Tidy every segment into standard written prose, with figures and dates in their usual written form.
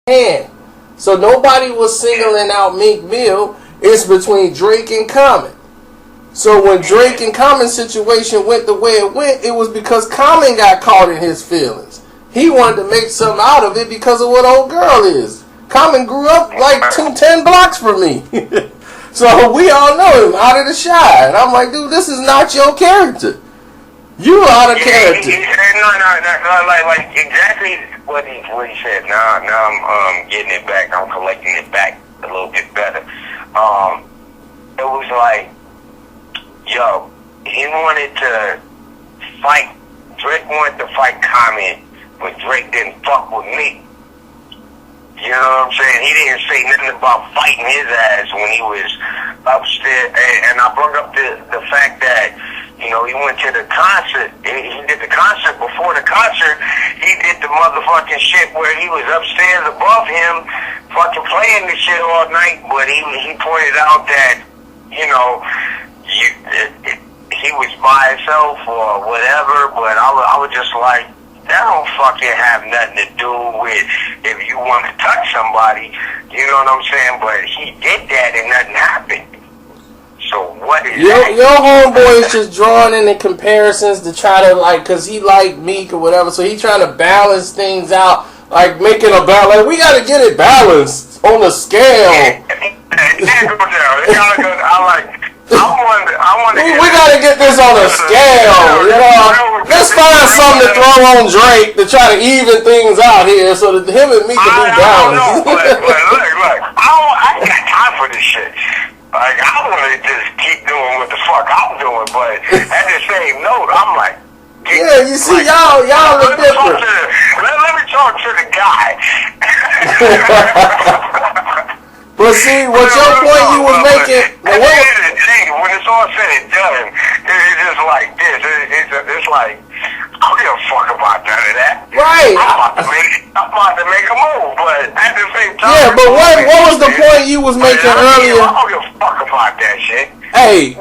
hand. So nobody was singling out Meek Mill. It's between Drake and Common. So when Drake and Common's situation went the way it went, it was because Common got caught in his feelings. He wanted to make something out of it because of what old girl is. Common grew up like 10 blocks from me. So we all know him out of the shy. And I'm like, dude, this is not your character. You out of character. No, like exactly what he said. Now I'm getting it back. I'm collecting it back a little bit better. It was like, yo, he wanted to fight. Drake wanted to fight Common, but Drake didn't fuck with me. You know what I'm saying? He didn't say nothing about fighting his ass when he was upstairs. And I brought up the fact that, you know, he went to the concert. He did the concert. Before the concert, he did the motherfucking shit where he was upstairs above him, fucking playing this shit all night. But he pointed out that, you know, he was by himself or whatever. But I was just like, that don't fucking have nothing to do with if you want to touch somebody, you know what I'm saying? But he did that and nothing happened. So what is that? Your homeboy is just drawing in the comparisons to try to, like, because he like Meek or whatever, so he trying to balance things out, like making a balance. Like, we got to get it balanced on the scale. We gotta get this on a scale, you know. Let's find something to throw on Drake to try to even things out here so that him and me can be balanced. Look, I ain't got time for this shit. Like, I want to just keep doing what the fuck I'm doing, but at the same note, I'm like, yeah, you see, like, y'all are different. Let me talk to the guy. But see, what your point you was making... At the end of the day, when it's all said and done, it's just like this. It's like, I don't give a fuck about none of that. Right. I'm about to make a move, but at the same time... Yeah, but what was the point you was making earlier? I don't give a fuck about that shit. Hey,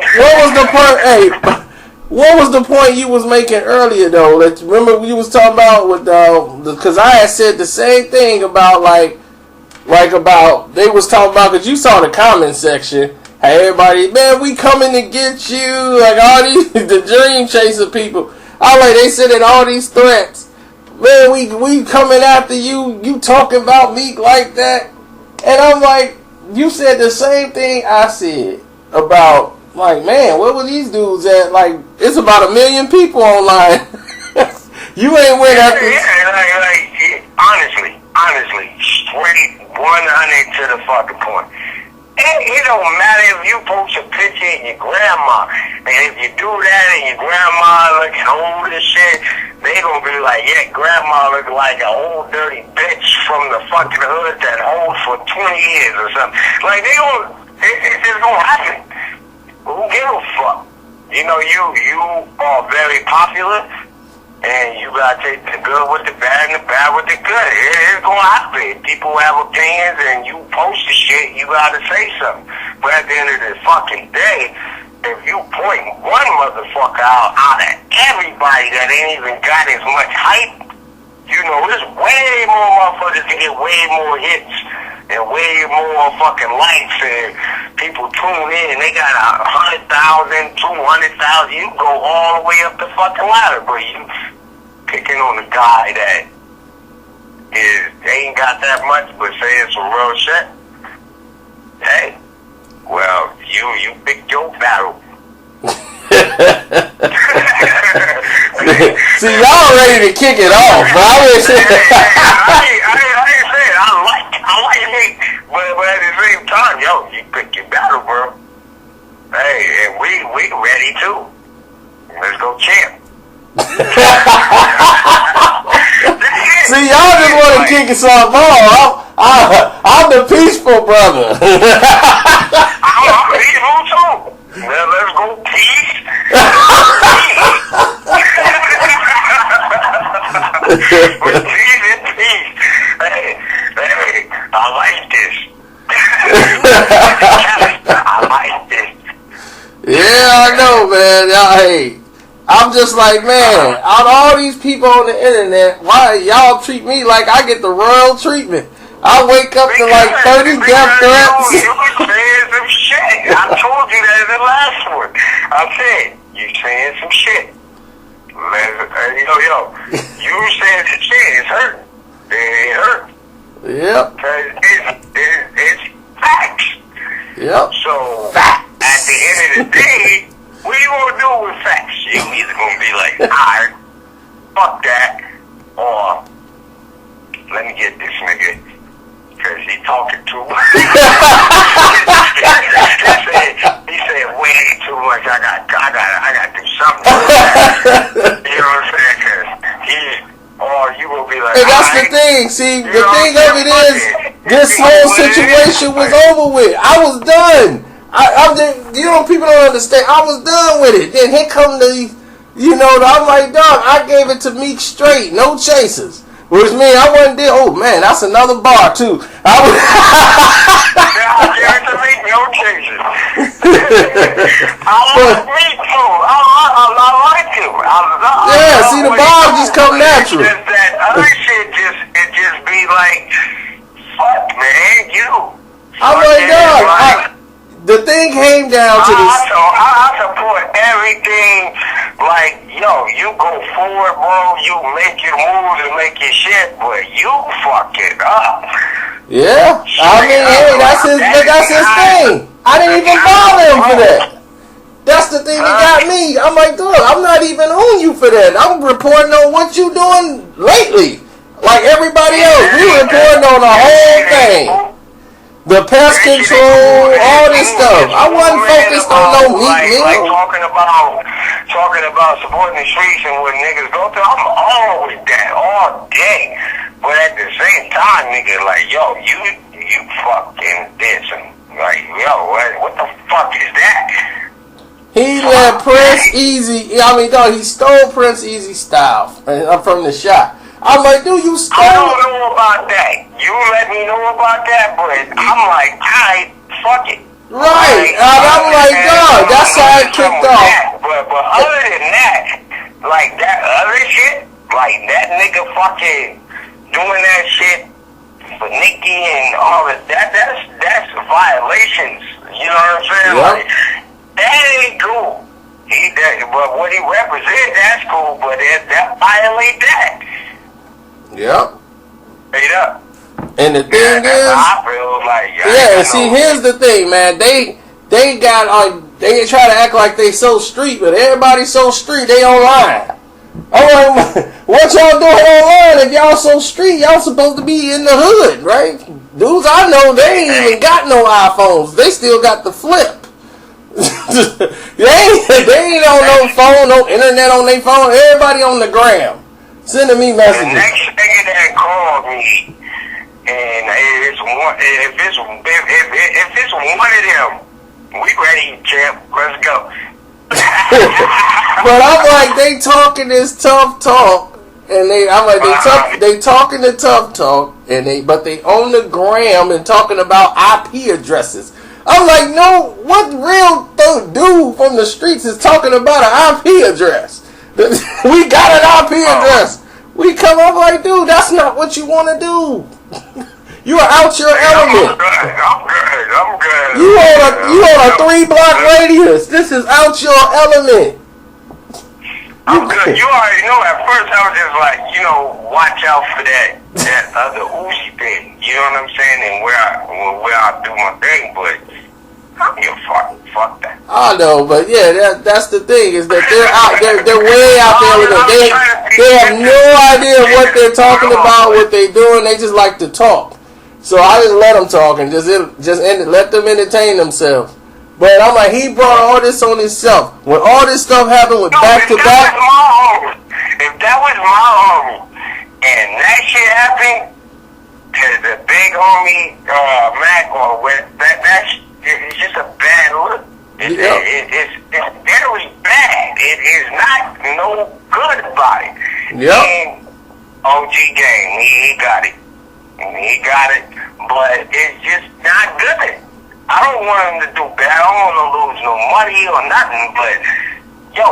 what was the point you was making earlier, though? That, remember you was talking about with because I had said the same thing about about they was talking about, because you saw the comment section. Hey, everybody, man, we coming to get you. Like all these the dream chaser people. I like they said that all these threats. Man, we coming after you. You talking about Meek like that, and I'm like, you said the same thing I said about. Like, man, where were these dudes at? Like, it's about 1 million people online. You ain't went after... Yeah, honestly, straight 100 to the fucking point. It don't matter if you post a picture of your grandma, and if you do that and your grandma looking old as shit, they gonna be like, yeah, grandma look like an old dirty bitch from the fucking hood that old for 20 years or something. Like, it's just gonna happen. Who gives a fuck? You know, you are very popular, and you gotta take the good with the bad and the bad with the good. It's gonna happen. People have opinions, and you post the shit, you gotta say something. But at the end of the fucking day, if you point one motherfucker out of everybody that ain't even got as much hype, you know, there's way more motherfuckers to get way more hits and way more fucking likes, and people tune in, and they got 100,000, 200,000. You go all the way up the fucking ladder, but you picking on a guy that ain't got that much, but saying some real shit. Hey, well, you picked your battle. See, y'all ready to kick it off, bro. I ain't saying I like Meek, but at the same time, yo, you pick your battle, bro. Hey, and we ready too. Let's go champ. See, y'all just want to kick us off. I'm the peaceful brother. I'm peaceful too. Well, let's go peace. With peace and peace. Hey, I like this. I like this. Yeah, I know, man. Hey, I'm just like, man, out of all these people on the internet, why y'all treat me like I get the royal treatment? I wake up to like 30 death threats. You was saying some shit. I told you that in the last one. I said, you saying some shit. Yo, you saying some shit. It's hurt. It hurt. Yep. It's facts. Yep. So, facts. At the end of the day, what you gonna do with facts? You either gonna be like, alright, fuck that, or let me get this nigga, cause he talking too much. he said way too much. I got to do something. You know what I'm saying? Cause or you will be like, and that's the thing. See, the thing of it is, this whole situation was over with. I was done. People don't understand. I was done with it. Then here come the, I'm like, dog, I gave it to Meek straight, no chasers. Which means I wasn't there. Oh man, that's another bar too. I gave it to Meek, no chasers. I like Meek too. I like him. See, the bar just come natural. Just that other shit just be like, fuck man, you. I'm like, dog. The thing came down to this. I support everything. Like, yo, you go forward, bro. You make your moves and make your shit, but you fuck it up. Yeah, I mean, hey, that's his thing. I didn't even bother him for that. That's the thing that got me. I'm like, dude, I'm not even on you for that. I'm reporting on what you doing lately. Like everybody else, we reporting on the whole thing. The pest control, all this stuff. I wasn't focused on no Meek Mill. Like talking about supporting the streets and what niggas go through. I'm all with that all day. But at the same time, nigga, like, yo, you fucking this and like, yo, what the fuck is that? He let Prince Easy. Dog, he stole Prince Easy style from the shot. I'm like, dude, you stole. I don't know about that. You let me know about that, but I'm like, alright, fuck it. Right. I'm like, dog, that's how it kicked off. But other than that, like that other shit, like that nigga fucking doing that shit for Nicki and all of that's violations. You know what I'm saying? Yep. Like, that ain't cool. But what he represents, that's cool, but that violate that. Yep. Straight up. And the thing is, I feel like, here's the thing, man. They try to act like they so street, but everybody's so street, they online. I'm like, what y'all doing online if y'all so street? Y'all supposed to be in the hood, right? Dudes I know, they ain't even got no iPhones. They still got the flip. they ain't on no phone, no internet on their phone. Everybody on the gram. Sending me messages. The next nigga that called me, and if it's one of them, we ready, champ. Let's go. But I'm like, they talking this tough talk, and they talking the tough talk, but they on the gram and talking about IP addresses. I'm like, no, what real dude from the streets is talking about an IP address? We got an IP address. We come up like, dude, that's not what you want to do. You are out your element. I'm good. You on a 3-block radius. This is out your element. I'm good. You already know. At first, I was just like, watch out for that other Uzi thing. You know what I'm saying? And where I do my thing, but I don't give a fuck that. I know, but yeah, that's the thing is that they're way out there with it. They have no idea what they're talking about, what they're doing. They just like to talk. So I just let them talk and just let them entertain themselves. But I'm like, he brought all this on himself. When all this stuff happened with back to back. If that was my homie, and that shit happened to the big homie Mac or with it's just a bad look. It's very bad. It is not no good about it. Yep. And OG game, he got it. He got it, but it's just not good. I don't want him to do bad. I don't want him to lose no money or nothing, but,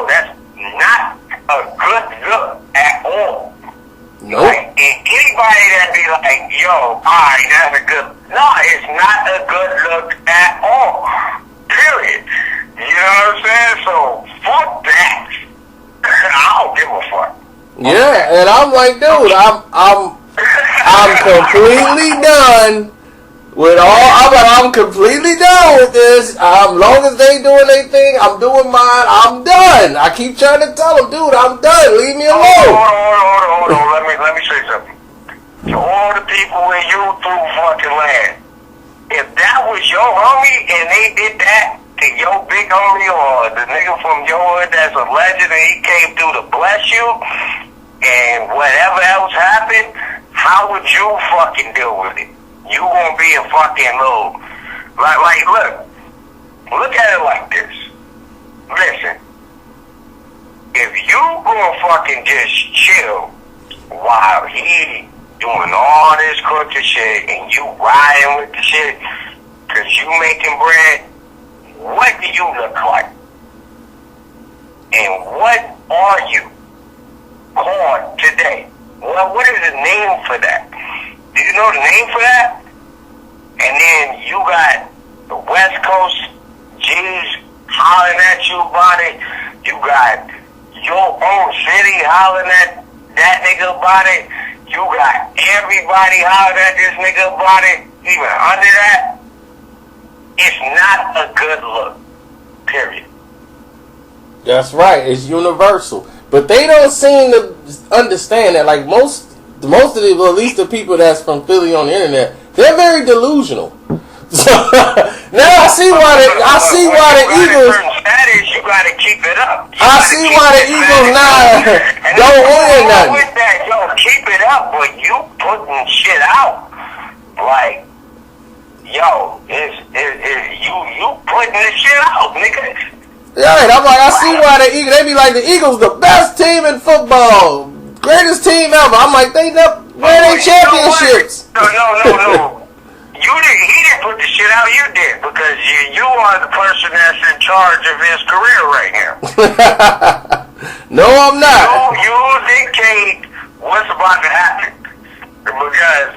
that's not a good look at all. Nope. Like, and anybody that be like, yo, alright, that's a good... No, it's not a good look at all. Period. You know what I'm saying? So, fuck that. I don't give a fuck. Yeah, and I'm like, dude, I'm completely done with all. I'm completely done with this. Long as they doing their thing, I'm doing mine. I'm done. I keep trying to tell them, dude, I'm done. Leave me alone. Hold on. Let me say something. To all the people in YouTube fucking land, if that was your homie and they did that to your big homie or the nigga from your hood that's a legend and he came through to bless you and whatever else happened, how would you fucking deal with it? You gonna be a fucking little... Like, look at it like this. Listen, if you gonna fucking just chill while he doing all this crooked shit and you riding with the shit cause you making bread, what do you look like? And what are you called today? Well, what is the name for that? Do you know the name for that? And then you got the West Coast G's hollering at you about it. You got your own city hollering at that nigga about it. You got everybody hollering at this nigga about it. Even under that, it's not a good look. Period. That's right. It's universal. But they don't seem to understand that. Like most of the, well, at least the people that's from Philly on the internet, they're very delusional. So now I see why the Eagles. Status, you gotta keep it up. I see why the Eagles now don't win nothing. With that, yo, keep it up, but you putting shit out like, yo, you putting this shit out, nigga. Right, I'm like, I see why the Eagles. They be like, the Eagles, the best team in football, greatest team ever. I'm like, they never win their championships. No. He didn't put the shit out. You did because you are the person that's in charge of his career right now. No, I'm not. You dictate what's about to happen because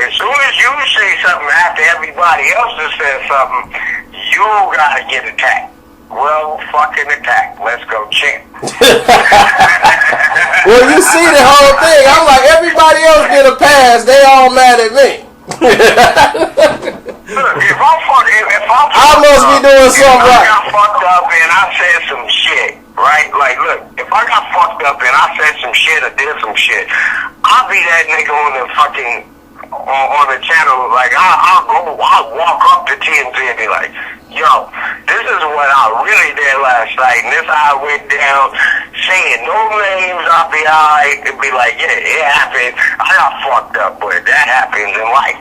as soon as you say something after everybody else has said something, you gotta get attacked. Well, fucking attack. Let's go champ. Well, you see the whole thing. I'm like, everybody else get a pass. They all mad at me. Look, if I must be doing something right. If I got fucked up and I said some shit, right? Like, look, if I got fucked up and I said some shit or did some shit, I'll be that nigga on the fucking on the channel. Like, I'll walk up to TMZ and be like, yo, this is what I really did last night, and this how I went down, saying no names. I'll be alright and be like, yeah, it happened. I got fucked up, but that happens in life.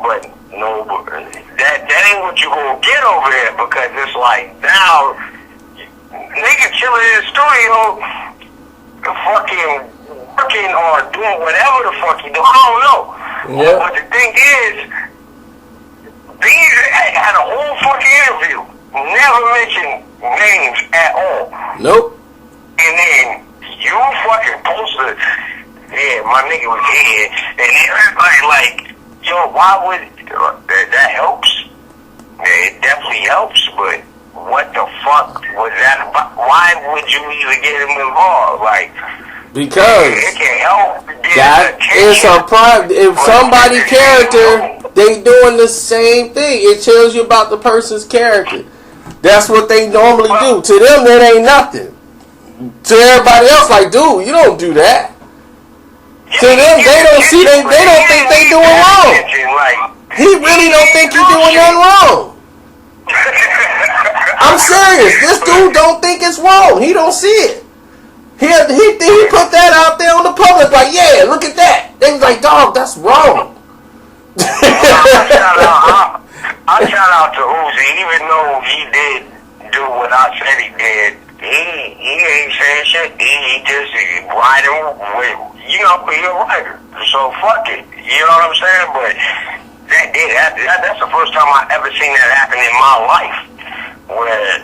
But no, that ain't what you gonna get over there because it's like now, nigga chilling in the studio, fucking working or doing whatever the fuck you do. I don't know. Yeah. But the thing is, I had a whole fucking interview. Never mentioned names at all. Nope. And then you fucking posted, yeah, my nigga was here. And everybody like, yo, why would that helps? It definitely helps, but what the fuck was that about? Why would you even get him involved? Like, because it can help. That is a prime. If somebody character, they doing the same thing. It tells you about the person's character. That's what they normally do. To them, that ain't nothing. To everybody else, like, dude, you don't do that. To them, they don't see. They don't think they doing wrong. He really don't think he doing nothing wrong. I'm serious. This dude don't think it's wrong. He don't see it. He put that out there on the public, like, yeah, look at that. They was like, dog, that's wrong. I shout out to Uzi, even though he did do what I said he did. He ain't saying shit. He just riding with, he a writer. So fuck it. You know what I'm saying? But that's the first time I ever seen that happen in my life. Where,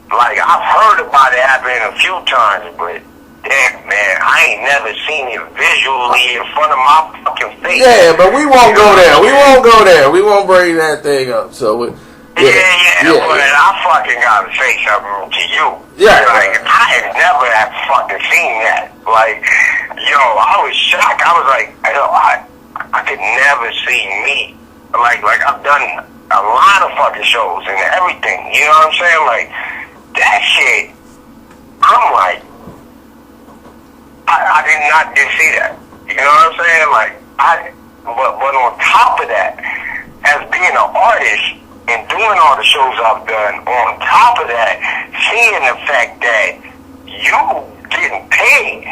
like, I've heard about it happening a few times, but damn, man, I ain't never seen it visually in front of my fucking face. Yeah, but we won't go there. We won't go there. We won't bring that thing up. So, but I fucking gotta say something to you. Yeah. Like, I have never have fucking seen that. Like, yo, I was shocked. I was like, I could never see me. Like I've done a lot of fucking shows and everything. You know what I'm saying? Like, that shit, I'm like, I did not just see that. You know what I'm saying? Like, but on top of that, as being an artist and doing all the shows I've done, on top of that, seeing the fact that you getting paid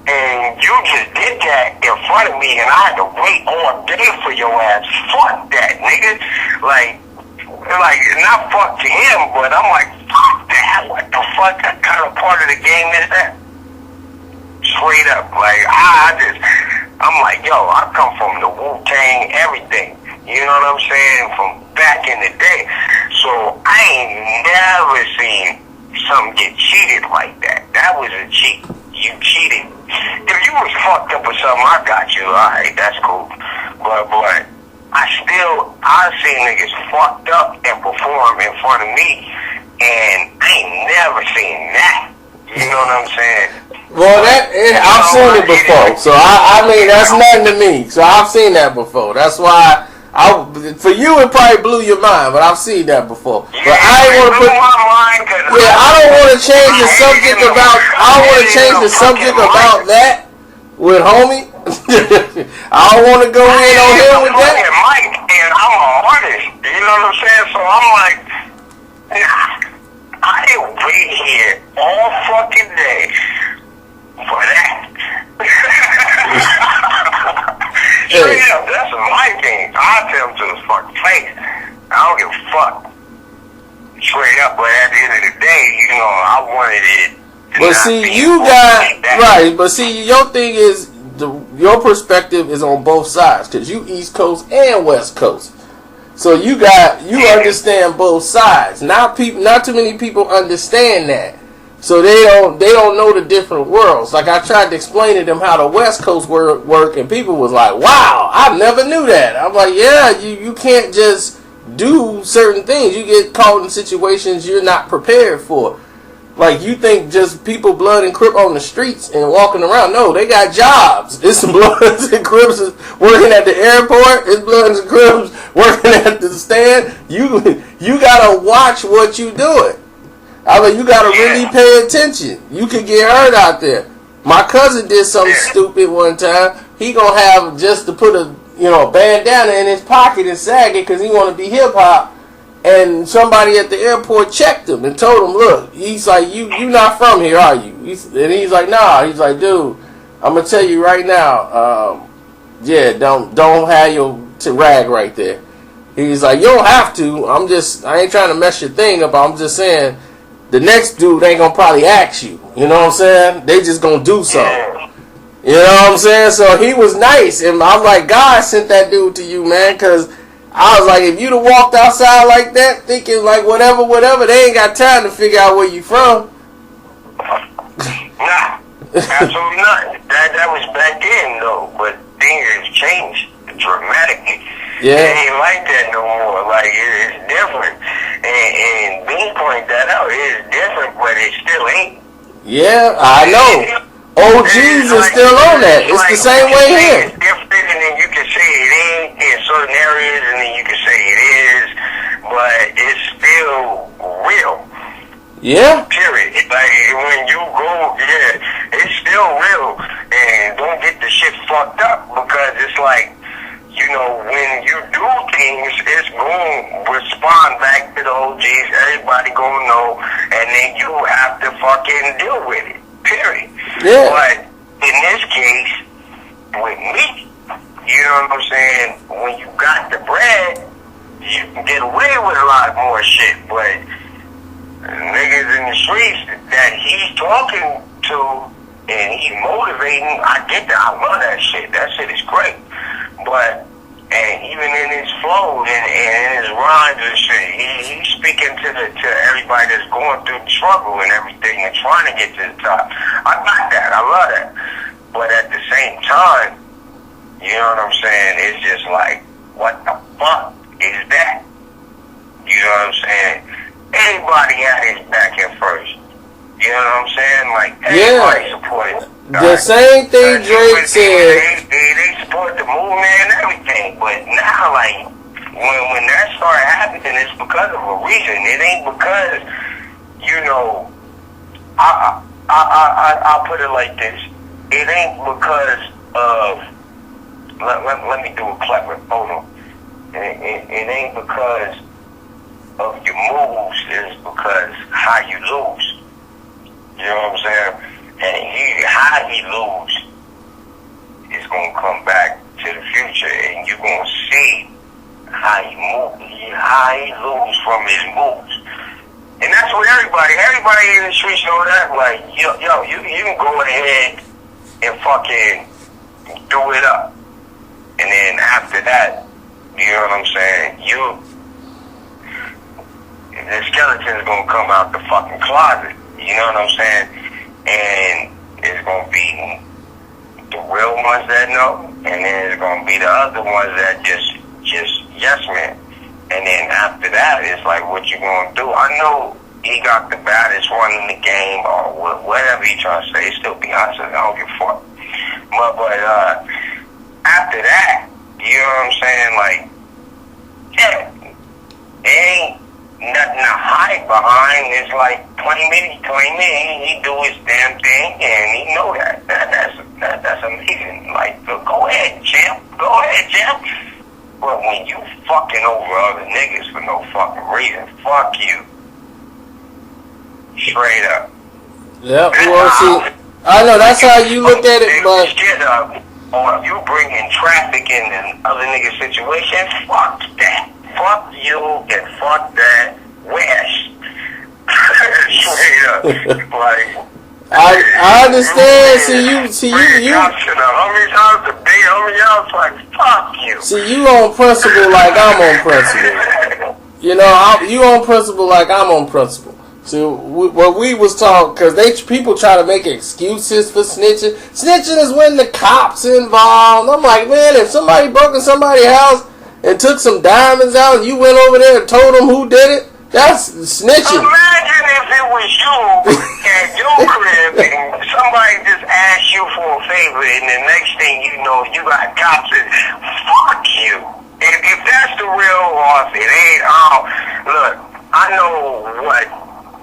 and you just did that in front of me and I had to wait all day for your ass. Fuck that, nigga. Like not fuck to him, but I'm like, fuck that. What the fuck? That kind of part of the game is that? Straight up, like I'm like, yo, I come from the Wu-Tang, everything. You know what I'm saying? From back in the day. So I ain't never seen something get cheated like that. That was a cheat. You cheated. If you was fucked up or something, I got you. Alright, that's cool. But I seen niggas fucked up and perform in front of me, and I ain't never seen that. You know what I'm saying? Well, I've seen it before, so I mean that's nothing to me. So I've seen that before. That's why for you it probably blew your mind, but I've seen that before. Yeah, but I ain't want to put. Yeah, I don't want to change the subject about. I don't want to change the subject about that with homie. I don't want to go in on him with that. Mike, and I'm an artist. You know what I'm saying? So I'm like, I didn't wait here all fucking day for that. Straight up, that's my thing. I tell him to his fucking face. I don't give a fuck. Straight up, but at the end of the day, you know, I wanted it. But see, you got right. But see, your thing is your perspective is on both sides because you East Coast and West Coast. So you understand both sides. Not too many people understand that. So they don't know the different worlds. Like I tried to explain to them how the West Coast work, and people was like, "Wow, I never knew that." I'm like, "Yeah, you can't just do certain things. You get caught in situations you're not prepared for. Like you think just people blood and crip on the streets and walking around. No, they got jobs. It's some bloods and crips working at the airport. It's bloods and crips working at the stand. You gotta watch what you doing. I mean, you gotta really pay attention. You could get hurt out there. My cousin did something stupid one time. He gonna have just to put a bandana in his pocket and sag it because he want to be hip hop. And somebody at the airport checked him and told him, "Look," he's like, "You not from here, are you?" And he's like, "Nah." He's like, "Dude, I'm gonna tell you right now. Don't have your rag right there." He's like, "You don't have to. I ain't trying to mess your thing up. I'm just saying." The next dude ain't gonna probably ask you. You know what I'm saying? They just gonna do something. You know what I'm saying? So he was nice. And I'm like, God sent that dude to you, man. Because I was like, if you'd have walked outside like that, thinking like whatever, they ain't got time to figure out where you from. Nah, absolutely not. That was back then, though. But things have changed dramatically. Yeah. It ain't like that no more. Like, it's different. And Bean pointed that out. It's different, but it still ain't. Yeah, I know. OGs is still on that. It's the same way here. It's different, and then you can say it ain't in certain areas, and then you can say it is, but it's still real. Yeah. Period. Like, when you go, it's still real. And don't get the shit fucked up, because it's like, when you do things, it's going to respond back to the OGs. Everybody going to know, and then you have to fucking deal with it. Period. Yeah. But in this case, with me, you know what I'm saying? When you got the bread, you can get away with a lot more shit. But niggas in the streets that he's talking to and he's motivating, I get that. I love that shit. That shit is great. And even in his flow flows and his rhymes and shit. He's speaking to everybody that's going through the struggle and everything and trying to get to the top. I like that. I love that. But at the same time, you know what I'm saying? It's just like, what the fuck is that? You know what I'm saying? Anybody had his back at first. You know what I'm saying? Like, everybody supported. The same thing Drake said. They support the movement and everything. But now, like, when that started happening, it's because of a reason. It ain't because, you know, I'll put it like this. It ain't because of, let me do it clever. Hold on. It ain't because of your moves. It's because how you lose. You know what I'm saying? And how he lose is going to come back to the future, and you're going to see how he moves, how he lose from his moves. And that's what everybody in the streets know that. Like, yo, you can go ahead and fucking do it up. And then after that, you know what I'm saying? The skeleton's going to come out the fucking closet. You know what I'm saying? And it's going to be the real ones that know, and then it's going to be the other ones that just yes man. And then after that, it's like, what you going to do? I know he got the baddest one in the game, or whatever he trying to say. He still Beyonce. I don't give a fuck. But after that, you know what I'm saying? Like, yeah, it ain't nothing to hide behind. It's like, claim it. He do his damn thing, and he know that. That's amazing. Like, go ahead, champ. But when you fucking over other niggas for no fucking reason, fuck you. Straight up. Yep. Well, see, I know that's how you look at it, but or if you bringing traffic in other niggas' situations, fuck that. Fuck you and fuck that West. Straight up. Like, I understand. See you. How many times a day? How many hours? Like, fuck you. See, you on principle like I'm on principle. You know, you on principle like I'm on principle. So what we was talking, because people try to make excuses for snitching. Snitching is when the cops involved. I'm like, man, if somebody broke in somebody's house and took some diamonds out and you went over there and told them who did it, that's snitching. Imagine if it was you at your crib and somebody just asked you for a favor, and the next thing you know, you got cops that, fuck you. If that's the real off, it ain't. Look, I know what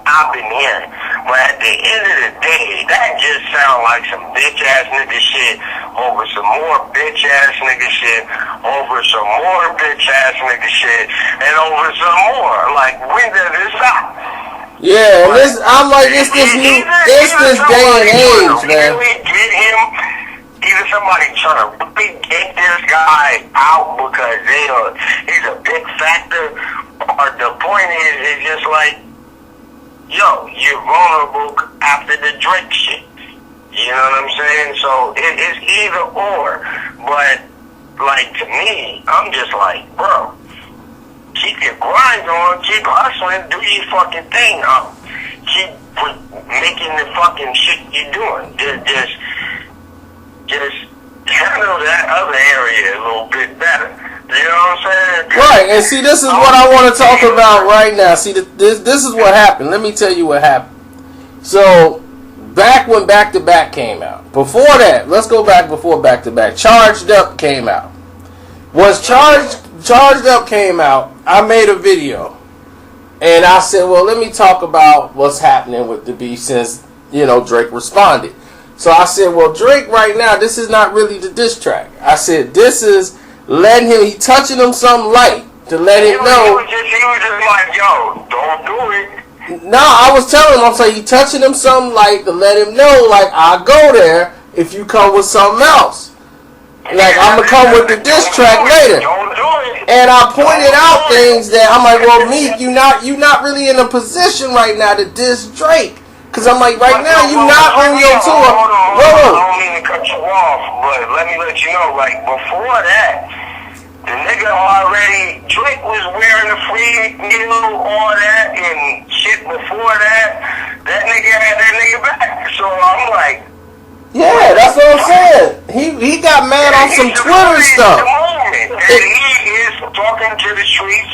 I've been hearing, but at the end of the day, that just sounds like some bitch ass nigga shit over some more bitch ass nigga shit over some more bitch ass nigga shit and over some more. Like, when does it stop? Yeah, I'm like, it's this day and age, man. Either somebody trying to really get this guy out because he's a big factor, or the point is, it's just like, yo, you're vulnerable after the Drake shit. You know what I'm saying? So it's either or. But, like, to me, I'm just like, bro, keep your grind on, keep hustling, do your fucking thing. Keep making the fucking shit you're doing. Just handle that other area a little bit better. You know what I'm saying? Right, and see, this is what I want to talk about right now. See, this is what happened. Let me tell you what happened. So, back when Back to Back came out, before that, let's go back before Back to Back. Charged Up came out. Once Charged Up came out, I made a video. And I said, well, let me talk about what's happening with the beef since, Drake responded. So I said, well, Drake right now, this is not really the diss track. I said, this is he touching him something light to let him know. He was just like, yo, don't do it. No, I was telling him, I'm saying, he touching him something light to let him know, like, I'll go there if you come with something else. Like, I'm going to come with the diss track later. Don't do it. And I pointed out things that, I'm like, well, Meek, you not really in a position right now to diss Drake. Because I'm like, right now, you're not on your tour. I don't mean to cut you off, but let me let you know, like, before that, The nigga already, Drake was wearing the free Mill, all that, and shit before that. That nigga had that nigga back. So I'm like, yeah, that's what I'm saying. He got mad on some Twitter stuff. And he is talking to the streets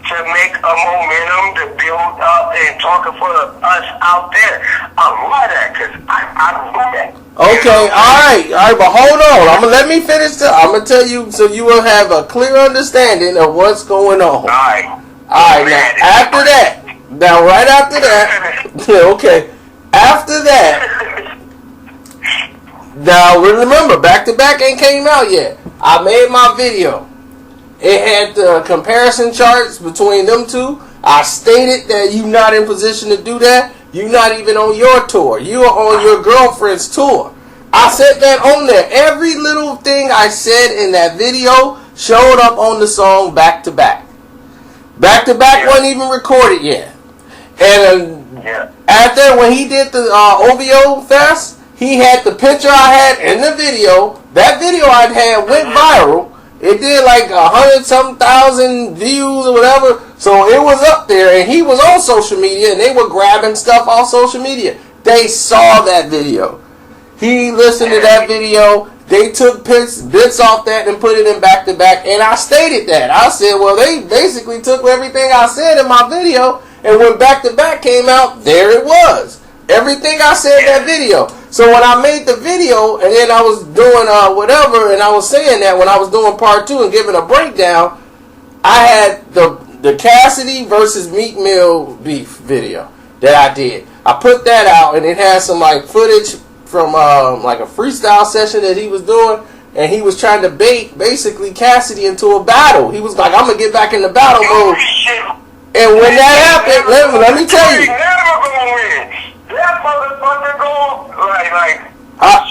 to make a momentum to build up and talking for us out there. I love that because I love that. Okay, all right, but hold on. Let me finish. I'm gonna tell you so you will have a clear understanding of what's going on. All right. Now after that, right after that, okay. After that, now remember, Back to Back ain't came out yet. I made my video. It had the comparison charts between them two. I stated that you're not in position to do that. You're not even on your tour. You are on your girlfriend's tour. I said that on there. Every little thing I said in that video showed up on the song Back to Back. Back to Back wasn't even recorded yet. And after, when he did the OVO Fest, he had the picture I had in the video. That video I had went viral. It did like 100-some-thousand views or whatever. So it was up there, and he was on social media, and they were grabbing stuff off social media. They saw that video. He listened to that video. They took bits off that and put it in Back to Back, and I stated that. I said, well, they basically took everything I said in my video, and when Back to Back came out, there it was. Everything I said in that video. So when I made the video, and then I was doing whatever, and I was saying that when I was doing part 2 and giving a breakdown, I had the Cassidy versus Meek Mill beef video that I did. I put that out, and it had some like footage from like a freestyle session that he was doing, and he was trying to bait basically Cassidy into a battle. He was like, I'm gonna get back in the battle mode. And when that happened, let me tell you. That motherfucker go like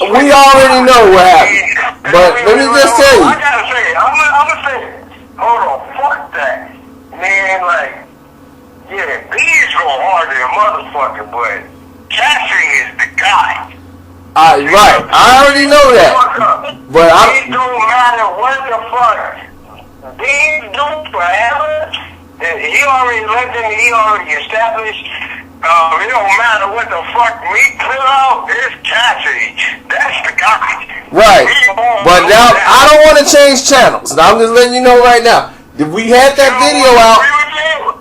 we already know what happened, but let me just tell you. I gotta say it. I'm gonna say it. Hold on, fuck that, man. Like, yeah, these go hard than a motherfucker, but Cassidy is the guy. Right, I already know that. But it don't matter what the fuck these do forever. He already lived in. He already established. It don't matter what the fuck Meek Mill is Cassidy. That's the guy. Right. But now I don't want to change channels. I'm just letting you know right now. We had that video out.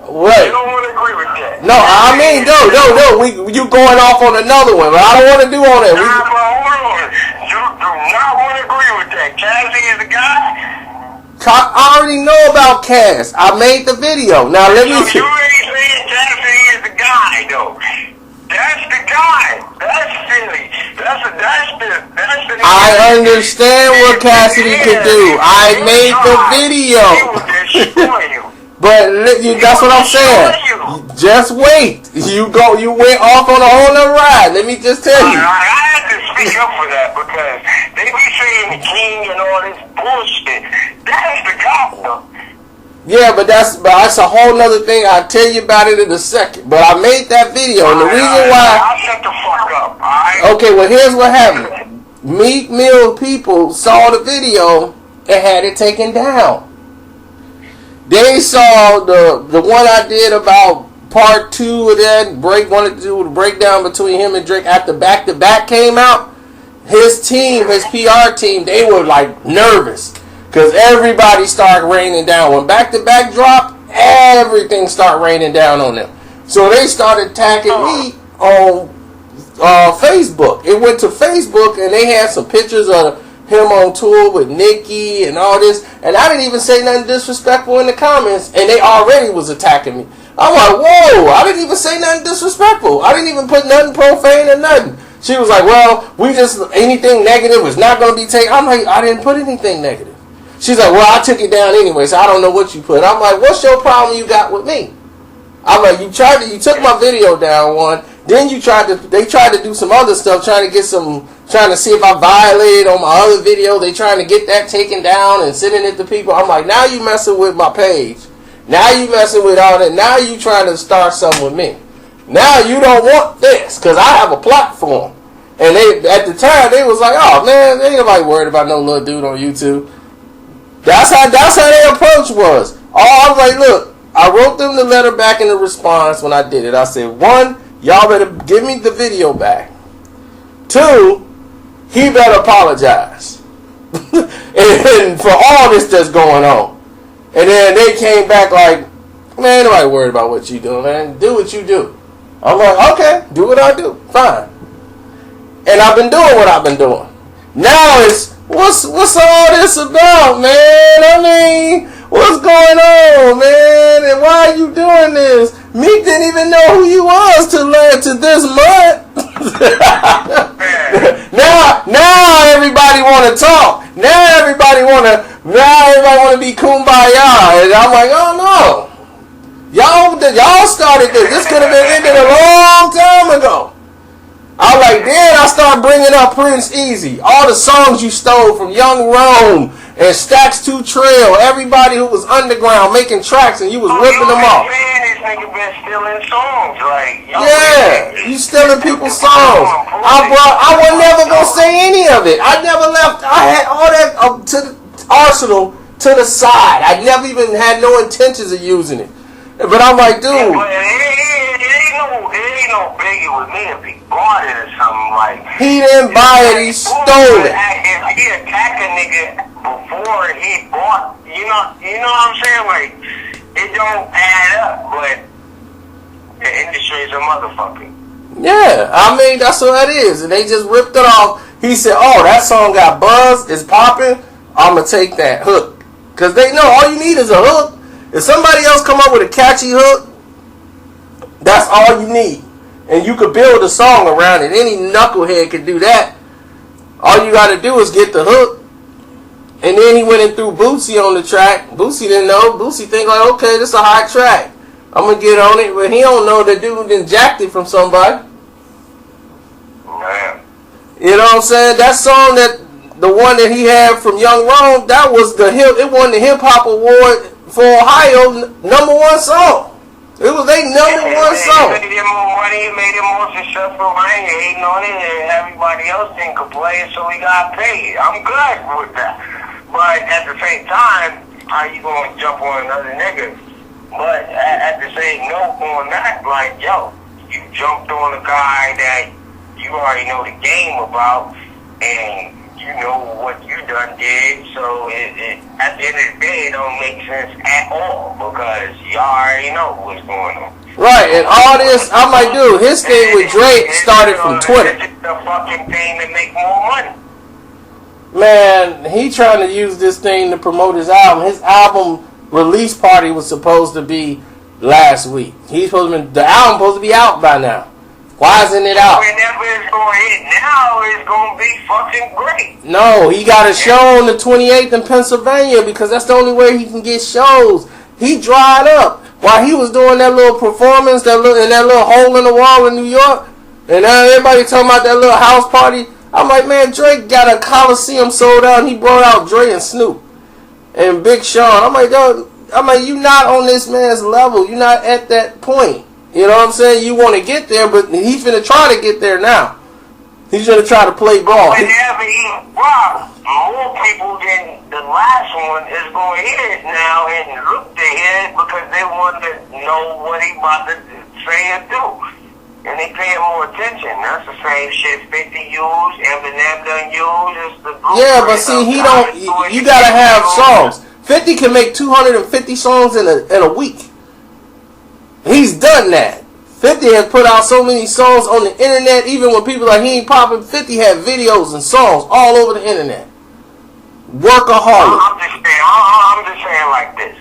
What? You don't want to agree with that. No, I mean, no. You going off on another one, but I don't want to do all that. Hold on. You do not want to agree with that. Cassidy is the guy. I already know about Cass. I made the video. Now let me see. You ain't saying Cassidy is the guy, though. That's the guy. That's Philly. That's the. I understand what Cassidy can do. I made the video. He will destroy you. But that's what I'm saying. Just wait. You went off on a whole other ride. Let me just tell you. I had to speak up for that because they be saying the king and all this bullshit. That's the cop, though. Yeah, but that's a whole nother thing. I'll tell you about it in a second. But I made that video, and the reason why. I'll shut the fuck up, alright? Okay, well, here's what happened. Meek Mill people saw the video and had it taken down. They saw the one I did about part 2 of that wanted to do the breakdown between him and Drake after Back to Back came out. His team, his PR team, they were like nervous because everybody started raining down. When Back to Back dropped, everything started raining down on them. So they started attacking me on Facebook. It went to Facebook and they had some pictures of him on tour with Nicki and all this, and I didn't even say nothing disrespectful in the comments, and they already was attacking me. I'm like, whoa, I didn't even say nothing disrespectful. I didn't even put nothing profane or nothing. She was like, well, anything negative is not going to be taken. I'm like, I didn't put anything negative. She's like, well, I took it down anyway, so I don't know what you put. I'm like, what's your problem you got with me? I'm like, you took my video down one, then they tried to do some other stuff, trying to see if I violated on my other video. They trying to get that taken down and sending it to people. I'm like, now you messing with my page. Now you messing with all that. Now you trying to start something with me. Now you don't want this because I have a platform. And at the time, they was like, oh man, ain't nobody worried about no little dude on YouTube. That's how their approach was. I was like, look, I wrote them the letter back in the response when I did it. I said, 1, y'all better give me the video back. 2, he better apologize. and for all this that's going on. And then they came back like, man, nobody worried about what you doing, man. Do what you do. I'm like, okay, do what I do. Fine. And I've been doing what I've been doing. Now it's, what's all this about, man? I mean, what's going on, man? And why are you doing this? Meek didn't even know who you was to this month. now everybody want to talk. Now everybody want to be kumbaya. And I'm like, oh no. Y'all started this. This could have been ended a long time ago. I was like, then I started bringing up Prince Easy. All the songs you stole from Young Rome and Stacks 2 Trail. Everybody who was underground making tracks and you was ripping them off. Man, this nigga been stealing songs. Like, yeah, you stealing people's songs. I was never going to say any of it. I never left. I had all that to the arsenal to the side. I never even had no intentions of using it. But I'm like, dude. Yeah, but it ain't no biggie with me if he bought it or something like. He didn't buy it, he stole it. If he attacked a nigga before he bought, you know what I'm saying? Like, it don't add up, but the industry is a motherfucker. Yeah, I mean, that's what that is. And they just ripped it off. He said, oh, that song got buzz, it's popping, I'm going to take that hook. Because they know all you need is a hook. If somebody else come up with a catchy hook, that's all you need. And you could build a song around it. Any knucklehead could do that. All you got to do is get the hook. And then he went and threw Bootsy on the track. Bootsy didn't know. Bootsy think like, okay, this is a hot track. I'm going to get on it. But he don't know the dude done jacked it from somebody. Man. You know what I'm saying? That song, the one that he had from Young Rome, that was it won the hip hop award for Ohio #1 song. It was their #1 song. He made him more money, he made him more successful. I ain't hating on it, and everybody else didn't complain, so he got paid. I'm good with that. But at the same time, how you gonna jump on another nigga? But at the same note on that, like, yo, you jumped on a guy that you already know the game about, and you know what you done did, so at the end of the day, it don't make sense at all, because you already know what's going on. Right, and all this, I'm like, dude, his thing with Drake started from Twitter. It's just a fucking thing to make more money. Man, he trying to use this thing to promote his album. His album release party was supposed to be last week. The album supposed to be out by now. Why isn't it out? Whenever it's going to hit now, it's going to be fucking great. No, he got a show on the 28th in Pennsylvania because that's the only way he can get shows. He dried up while he was doing that little performance, in that little hole in the wall in New York. And now everybody talking about that little house party. I'm like, man, Drake got a Coliseum sold out and he brought out Dre and Snoop and Big Sean. I'm like, you not on this man's level. You're not at that point. You know what I'm saying? You want to get there, but he's finna try to get there now. He's gonna try to play ball. Whenever he rock, more people than the last one is going to hear it now and look to hear it because they want to know what he about to say or do. And they paying more attention. That's the same shit 50 used, Eminem done used. Yeah, but see, he don't. You gotta have songs. 50 can make 250 songs in a week. He's done that. 50 has put out so many songs on the internet, even when people like he ain't popping. 50 had videos and songs all over the internet. Workaholic. I'm just saying like this.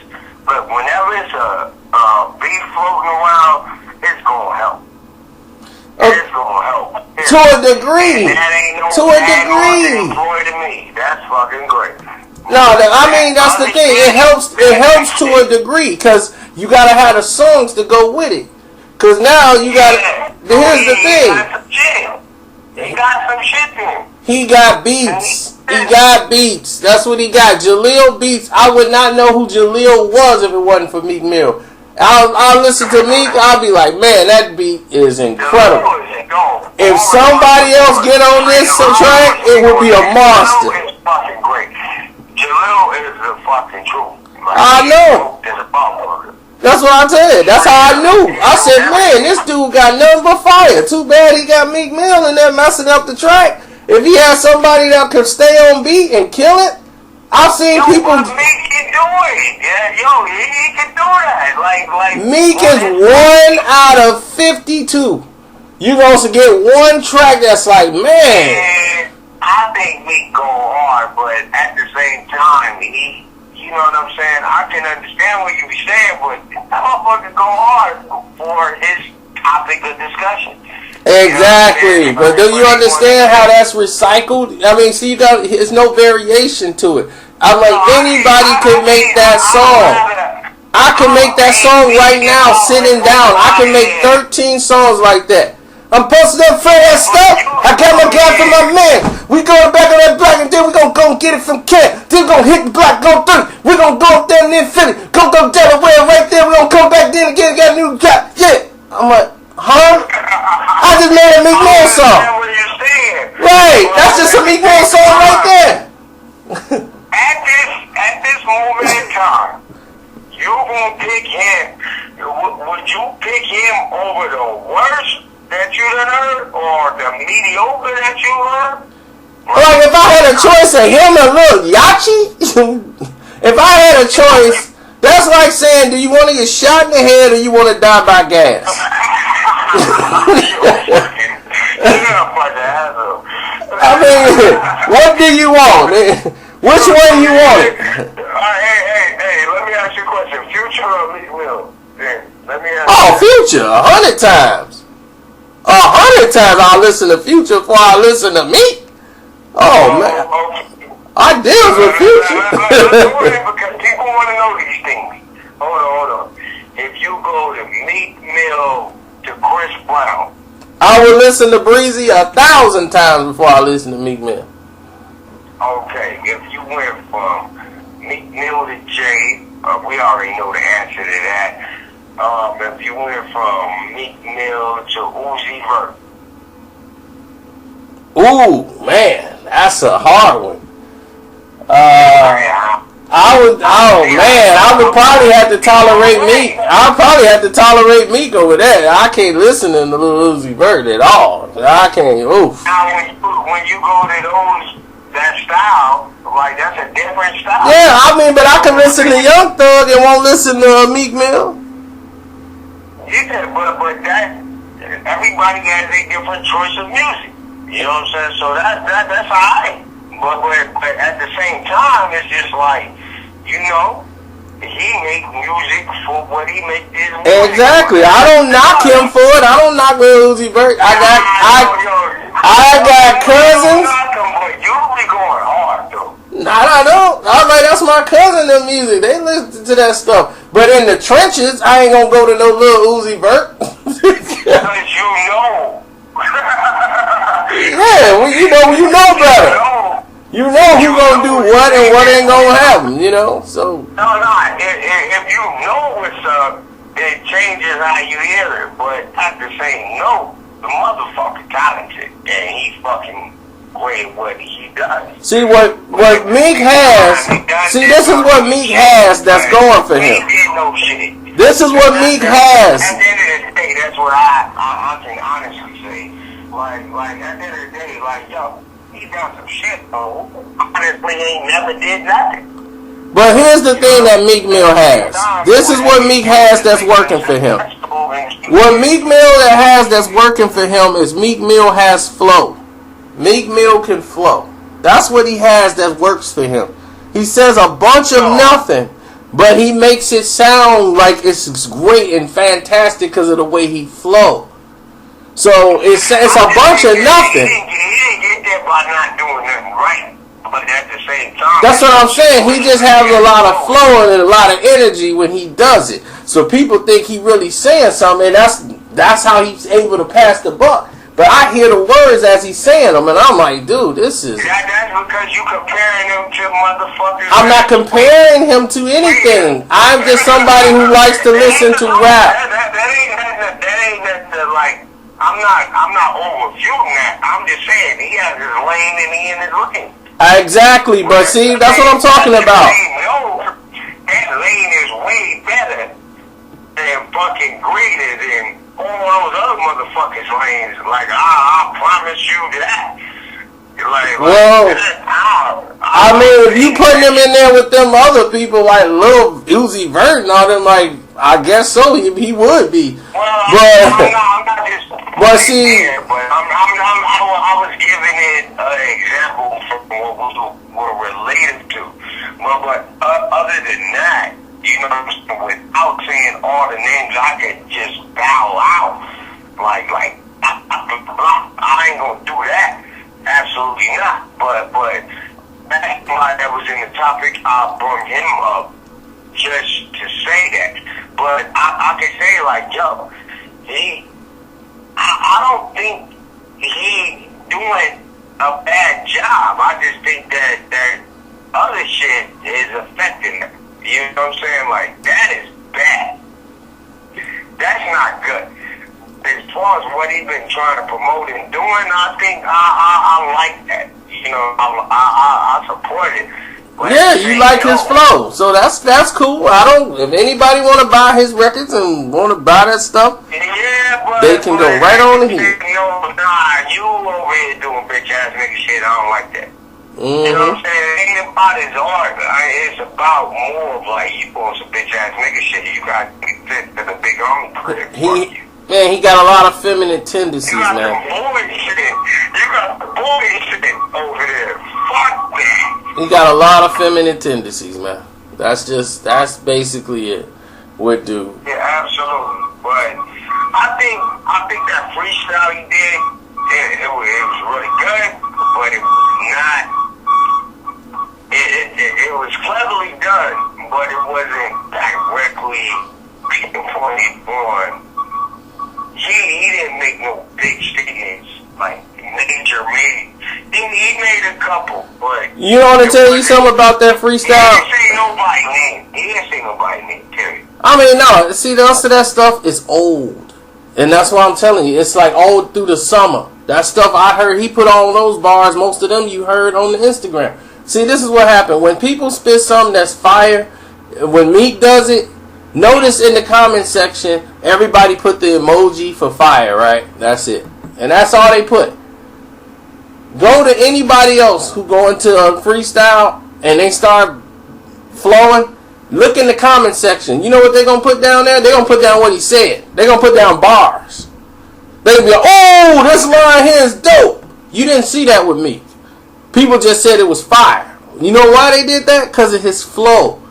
But whenever it's a beef floating around, it's gonna help. It's gonna help. To a degree. To a degree. To me. That's fucking great. No, I mean that's the thing. It helps to a degree because you gotta have the songs to go with it. Cause now you got. Here's the thing. He got some shit in him. He got beats. He got beats. That's what he got. Jaleel beats. I would not know who Jaleel was if it wasn't for Meek Mill. I'll listen to Meek. I'll be like, man, that beat is incredible. If somebody else get on this track, it would be a monster. Jaleel is fucking great. Jalil is the fucking truth. Like, I know. There's a problem. That's what I said. That's how I knew. I said, man, this dude got nothing but fire. Too bad he got Meek Mill in there messing up the track. If he had somebody that could stay on beat and kill it, I've seen people. Meek can do it. Yeah, he can do that. Like Meek is 1 out of 52. You gonna get one track that's like, man. And I think Meek go hard, but at the same time, you know what I'm saying? I can understand what you be saying, but that motherfucker go hard for his topic of discussion. Exactly, but do you understand how that's recycled? I mean, see, there's no variation to it. I'm like, anybody can make that song. I can make that song right now, sitting down. I can make 13 songs like that. I'm posting up for that stuff. I got my guy from my man. We going back on that block, and then we gonna go and get it from Kent. Then we gonna hit the block, go through. We gonna go up there and then Philly. Go Delaware right there. We gonna come back then again and get a new guy. Yeah. I'm like, huh? I just made a Meek Mill song. Right. That's just a Meek Mill song right there. At this moment in time, you gonna pick him. Would you pick him over the worst that you done heard, or the mediocre that you heard? Like, if I had a choice of him and Lil Yachty, if I had a choice, that's like saying, do you want to get shot in the head or you want to die by gas? I mean, what do you want? Which one you want? Hey, let me ask you a question. Future or Meek Mill? Let me ask Future, 100 times. 100 times I'll listen to Future before I listen to Meek. Oh, man. I deals with Future. Because people want to know these things. Hold on. If you go to Meek Mill to Chris Brown, I would listen to Breezy 1,000 times before I listen to Meek Mill. Okay, if you went from Meek Mill to Jay, we already know the answer to that. If you went from Meek Mill to Uzi Vert. Ooh, man, that's a hard one. I would probably have to tolerate Meek. I'd probably have to tolerate Meek over that. I can't listen to the Lil Uzi Vert at all. I can't. Oof. Now, when you go to that style, like, that's a different style. Yeah, I mean, but I can listen to Young Thug and won't listen to Meek Mill. Yeah, but that, everybody has a different choice of music. You know what I'm saying? So that's alright. But at the same time, it's just like, you know, he make music for what he make this music. Exactly. I don't knock him for it. I don't knock Lil Uzi Vert. I got cousins. You be going hard though. I don't. I'm like, that's my cousin. Their music. They listen to that stuff. But in the trenches, I ain't gonna go to no Lil Uzi Vert. Because you know. Yeah, well, you know better. You know who gonna do what and what ain't gonna happen, you know? So No, if you know what's up, it changes how you hear it. But at the same note, the motherfucker talented and he fucking great what he does. See what Meek has. See, this is what Meek has that's going for him. This is what Meek has. At the end of the day, that's what I can honestly say. Like at the end of the day, like, yo, he done some shit, though. Honestly, ain't never did nothing. But here's the thing that Meek Mill has. This is what Meek has that's working for him. What Meek Mill has that's working for him is Meek Mill has flow. Meek Mill can flow. That's what he has that works for him. He says a bunch of nothing, but he makes it sound like it's great and fantastic because of the way he flows. So it's a bunch of nothing. He didn't get that by not doing nothing right, but at the same time, that's what I'm saying. He just has a lot of flow and a lot of energy when he does it. So people think he really saying something, and that's how he's able to pass the buck. But I hear the words as he's saying them, and I'm like, dude, this is... That's because you comparing him to motherfuckers... I'm not comparing him to anything. I'm just somebody who likes to listen to rap. That ain't nothing, like... I'm not overviewing that. I'm just saying he has his lane and he in his lane. Exactly, but see, that's what I'm talking about. That lane is way better than fucking greater than all those other motherfuckers lanes. Like, I promise you that. Well, I mean, if you putting them in there with them other people like Lil Uzi Vert and all them, like, I guess so. He would be. Well, I'm not just. But see, but I was giving it an example from what we were related to. But other than that, you know, without saying all the names, I could just bow out. Like I ain't gonna do that. Absolutely not. But that's why that was in the topic. I brought him up just to say that. But I can say, like, yo, I don't think he doing a bad job. I just think that other shit is affecting him. You know what I'm saying? Like, that is bad. That's not good. As far as what he's been trying to promote and doing, I think I like that. You know, I support it. But yeah, you like his flow, so that's cool. If anybody want to buy his records and want to buy that stuff, yeah, but they can go right on in here. No, nah, you over here doing bitch ass nigga shit. I don't like that. You know what I'm saying? It ain't about his art. It's about more of like you doing some bitch ass nigga shit. You got to fit to the big army career. Man, he got a lot of feminine tendencies, man. You got the boy shit over there. Fuck that. He got a lot of feminine tendencies, man. That's basically it. Would do. Yeah, absolutely. But I think that freestyle he did, it was really good, but it was not. It was cleverly done, but it wasn't directly pinpointed on. He didn't make no big statements, like major made. He made a couple, but you know what I tell you something about that freestyle? He didn't say nobody's name, period. I mean, no. See, the rest of that stuff is old, and that's why I'm telling you, it's like old through the summer. That stuff I heard, he put all those bars. Most of them you heard on the Instagram. See, this is what happened when people spit something that's fire. When Meek does it. Notice in the comment section, everybody put the emoji for fire, right? That's it. And that's all they put. Go to anybody else who go into a freestyle and they start flowing. Look in the comment section. You know what they're going to put down there? They're going to put down what he said. They're going to put down bars. They're going to be like, oh, this line here is dope. You didn't see that with me. People just said it was fire. You know why they did that? Because of his flow.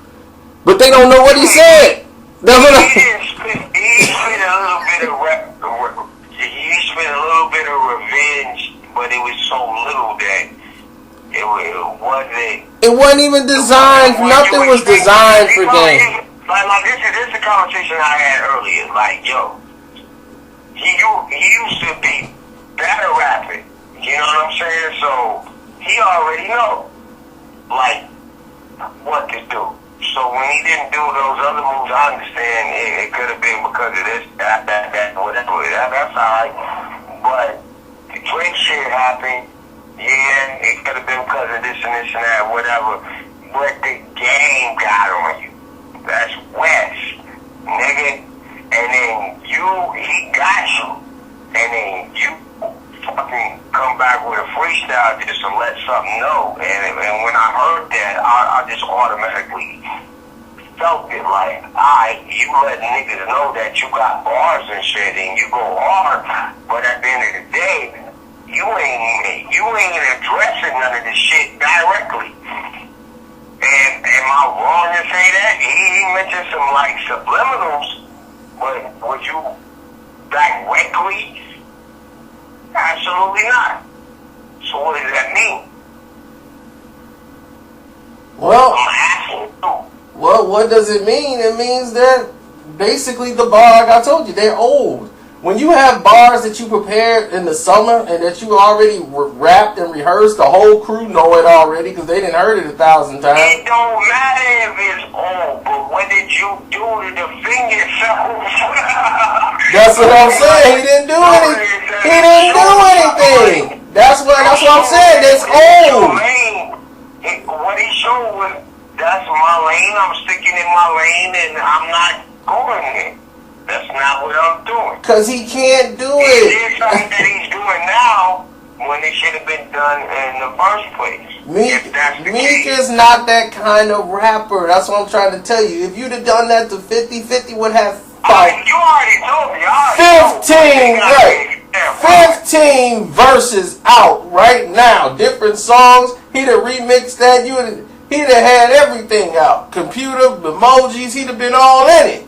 But they don't know what he said. He spit a little bit of revenge, but it was so little that it wasn't even designed. Nothing was designed for game. Like this is the conversation I had earlier. Like, yo, he used to be better rapping. You know what I'm saying? So he already know like what to do. So when he didn't do those other moves, I understand it could have been because of this, that, whatever. That's alright. But the Drake shit happened. Yeah, it could have been because of this and that, whatever. But the game got on you. That's West, nigga. And then he got you. And then you fucking come back with a freestyle just to let something know. And when I heard that, I just automatically felt it like, alright, you let niggas know that you got bars and shit and you go hard, but at the end of the day, you ain't addressing none of this shit directly. And am I wrong to say that? He mentioned some like subliminals, but would you directly? Absolutely not. So what does that mean? Well, I'm asking you. Well, what does it mean? It means that basically the bar, like I told you, they're old. When you have bars that you prepared in the summer and that you already rapped and rehearsed, the whole crew know it already because they didn't heard it 1,000 times. It don't matter if it's old, but what did you do to defend yourself? That's what I'm saying. He didn't do anything. He didn't do anything. That's what I'm saying. It's old. that's my lane. I'm sticking in my lane, and I'm not going there. That's not what I'm doing. Cause he can't do It it. is something that he's doing now when it should have been done in the first place. Meek is not that kind of rapper. That's what I'm trying to tell you. If you'd have done that to 50, 50 would have you already told me. 15, right? 15 verses out right now. Different songs. He'd have remixed that. He'd have had everything out. Computer, emojis. He'd have been all in it.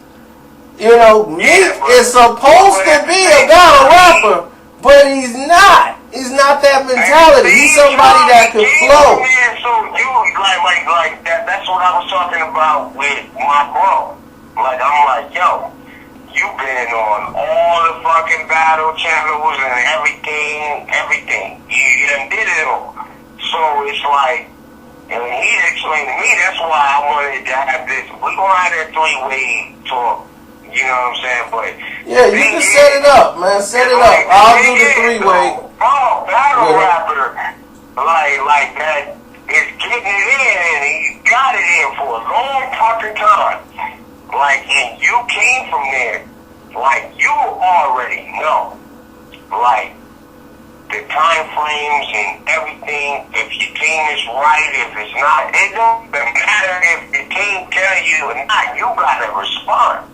You know, Meek is supposed to be a battle rapper, but he's not. He's not that mentality. He's somebody that can flow. So you like that. That's what I was talking about with my bro. Like I'm like, yo, you've been on all the fucking battle channels and everything. You done did it all. So it's like, and he explained to me. That's why I wanted to have this. We gonna have that three-way talk. You know what I'm saying? But yeah, you can set it up, man. Set it up. I'll do the three-way. Oh, battle rapper like that is getting it in, and he got it in for a long fucking time. Like, and you came from there, like you already know, like the time frames and everything. If your team is right, if it's not, it don't matter if the team tell you or not. You gotta respond.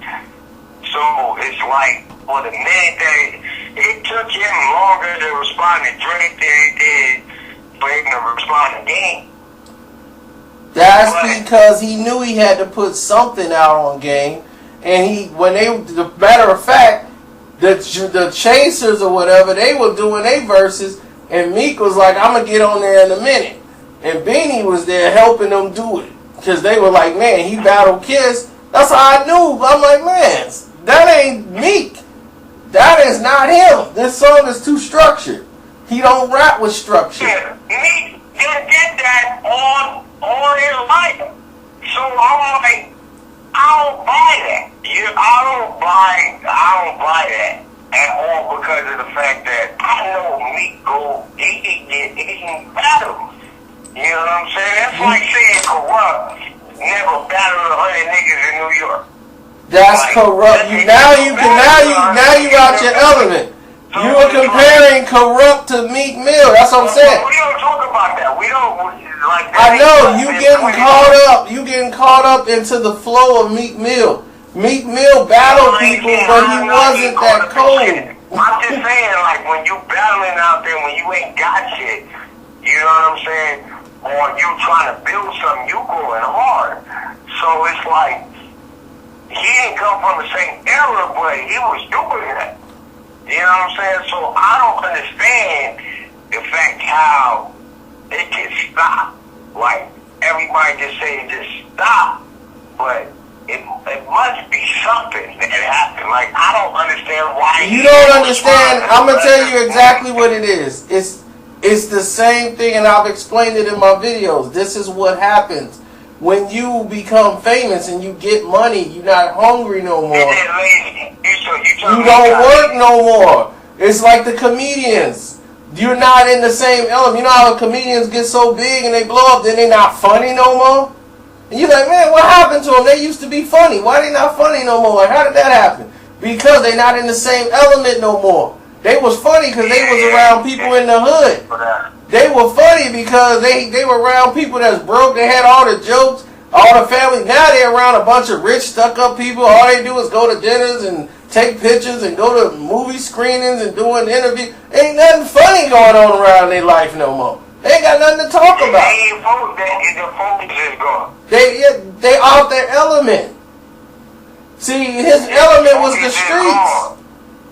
So it's like for the minute that it took him longer to respond to Drake than it did for him to respond to Game. That's because he knew he had to put something out on Game, and matter of fact, the Chasers or whatever, they were doing their verses, and Meek was like, "I'm gonna get on there in a minute," and Beanie was there helping them do it because they were like, "Man, he battled Kiss." That's how I knew. I'm like, man, that ain't Meek. That is not him. This song is too structured. He don't rap with structure. Yeah, Meek did that on his life. So I'm like, I don't buy that. I don't buy that at all because of the fact that I know Meek he can battle. You know what I'm saying? That's like saying Corrupt never battled 100 niggas in New York. That's corrupt. Now you got your element. You are comparing Corrupt to Meek Mill. That's what I'm saying. We don't talk about that. We don't like that. I know you getting caught up. You getting caught up into the flow of Meek Mill. Meek Mill battled people, but he wasn't that cold. I'm just saying, like when you battling out there, when you ain't got shit, you know what I'm saying? Or you trying to build something, you going hard. So it's like he didn't come from the same era, but he was doing that. You know what I'm saying? So I don't understand the fact how it can stop. Like everybody just say just stop, but it must be something that happened. Like I don't understand why. You don't understand. I'm gonna tell you exactly what it is. It's the same thing, and I've explained it in my videos. This is what happens. When you become famous and you get money, you're not hungry no more. You don't work no more. It's like the comedians. You're not in the same element. You know how comedians get so big and they blow up, then they're not funny no more? And you're like, man, what happened to them? They used to be funny. Why they not funny no more? How did that happen? Because they're not in the same element no more. They was funny because they was around people in the hood. They were funny because they were around people that's broke. They had all the jokes, all the family. Now they're around a bunch of rich, stuck-up people. All they do is go to dinners and take pictures and go to movie screenings and doing interviews. Ain't nothing funny going on around their life no more. They ain't got nothing to talk about. They off their element. See, his element was the streets.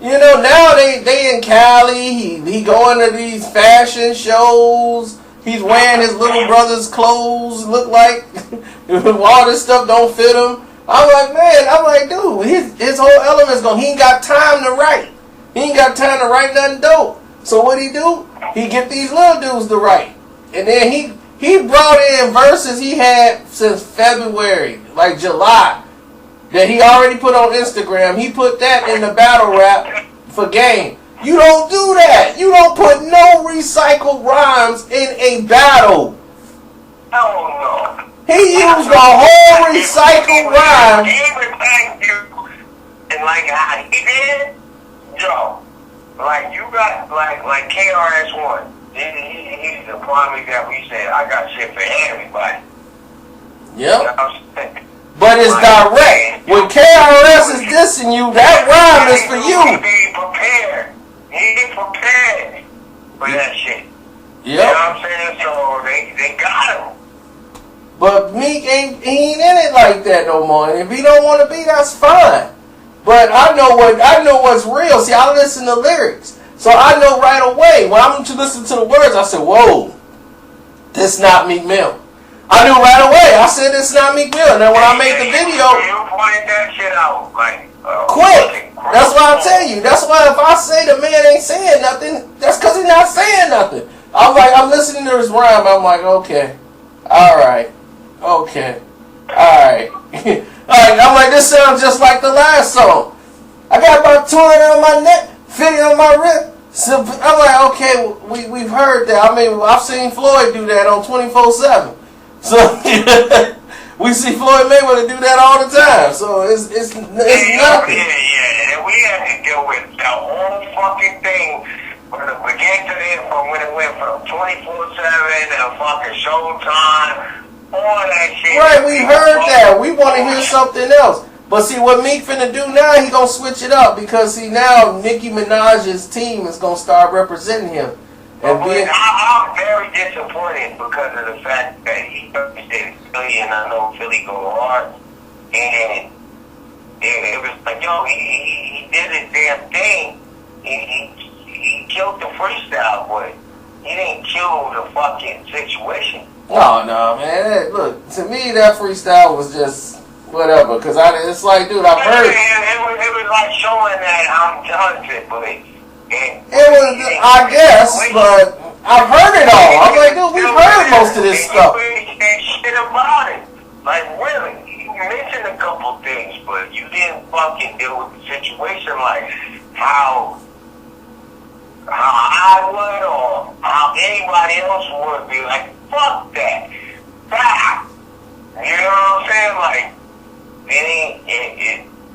You know, now they in Cali. He going to these fashion shows. He's wearing his little brother's clothes. Look like all this stuff don't fit him. I'm like, dude, his whole element's gone. He ain't got time to write. He ain't got time to write nothing dope. So what he do? He get these little dudes to write. And then he brought in verses he had since February, like July, that he already put on Instagram. He put that in the battle rap for Game. You don't do that. You don't put no recycled rhymes in a battle. Oh no. He used the whole recycled rhyme. He would thank you, and like how he did, yo, like you got like KRS-One. He's the prime example. He said, "I got shit for everybody." Yep. You know what I'm saying? But it's direct. When KRS is dissing you, that rhyme is for you. He prepared. He prepared for that shit. Yep. You know what I'm saying? So they got him. But Meek he ain't in it like that no more. And if he don't want to be, that's fine. But I know what's real. See, I listen to lyrics, so I know right away when I'm to listen to the words. I said, "Whoa, this not Meek Mill." I knew right away. I said, "This not Meek Mill." And then when I made the video, you pointed that shit out like quick. That's why I tell you. That's why if I say the man ain't saying nothing, that's because he's not saying nothing. I'm listening to his rhyme. I'm like, okay, all right. Okay. Alright. Alright, I'm like, this sounds just like the last song. I got about 200 on my neck, 50 on my wrist. So I'm like, okay, we've heard that. I mean, I've seen Floyd do that on 24/7. So we see Floyd Mayweather do that all the time. So it's nothing. Yeah. And we had to deal with the whole fucking thing from the beginning to the end, from when it went from 24/7 and fucking Showtime. All that shit. Right, we heard that. We want to hear something else. But see, what Meek finna do now, he gonna switch it up. Because see, now Nicki Minaj's team is gonna start representing him. And I'm very disappointed because of the fact that he represented Philly, and I know Philly go hard. And it was like, yo, he did his damn thing. He killed the freestyle, but he didn't kill the fucking situation. Oh no, man! Look, to me that freestyle was just whatever. Cause it's like, dude, I've heard it. It was like showing that I'm talented, but it was, I guess, but I've heard it all. I'm like, dude, we've heard most of this stuff. And shit about it, like really, you mentioned a couple things, but you didn't fucking deal with the situation, like how I would or how anybody else would be like. Fuck that. You know what I'm saying? Like,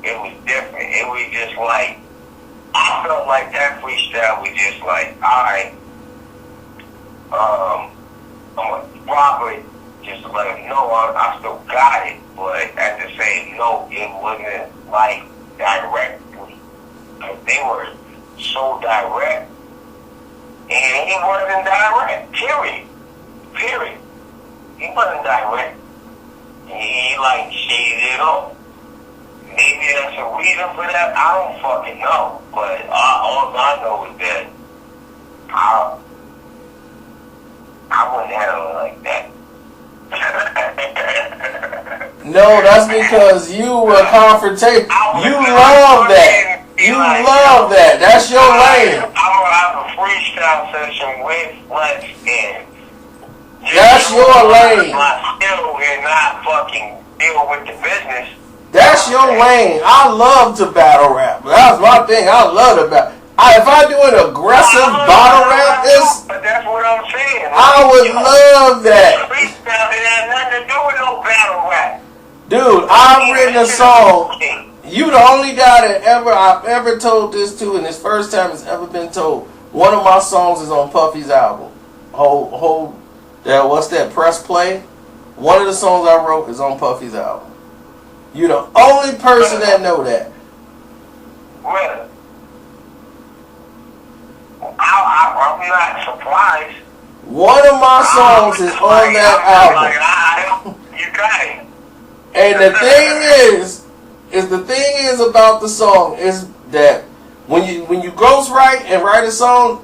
it was different. It was just like, I felt like that freestyle was just like, alright, I'm gonna probably just let them know I still got it, but at the same note, it wasn't like directly. Like, they were so direct, and he wasn't direct, period. He wasn't direct. He like shaded it up. Maybe that's a reason for that. I don't fucking know. But all I know is that I wouldn't handle it like that. No, that's because you were confrontational. You love that. You love that. That's your lane. I'm gonna have a freestyle session with Flex and. That's your lane. My skill and not fucking deal with the business. That's your lane. I love to battle rap. That's my thing. I love to battle. If I do an aggressive battle rap, but that's what I'm saying. I would love that. Freestyle, it has nothing to do with no battle rap. Dude, I've written a song. You the only guy that I've ever told this to, and this first time it's ever been told. One of my songs is on Puffy's album. What's that? Press Play. One of the songs I wrote is on Puffy's album. You the only person that know that. Well, I'm not surprised. One of my songs is on that album. You got it. And the thing is about the song is that when you ghostwrite and write a song,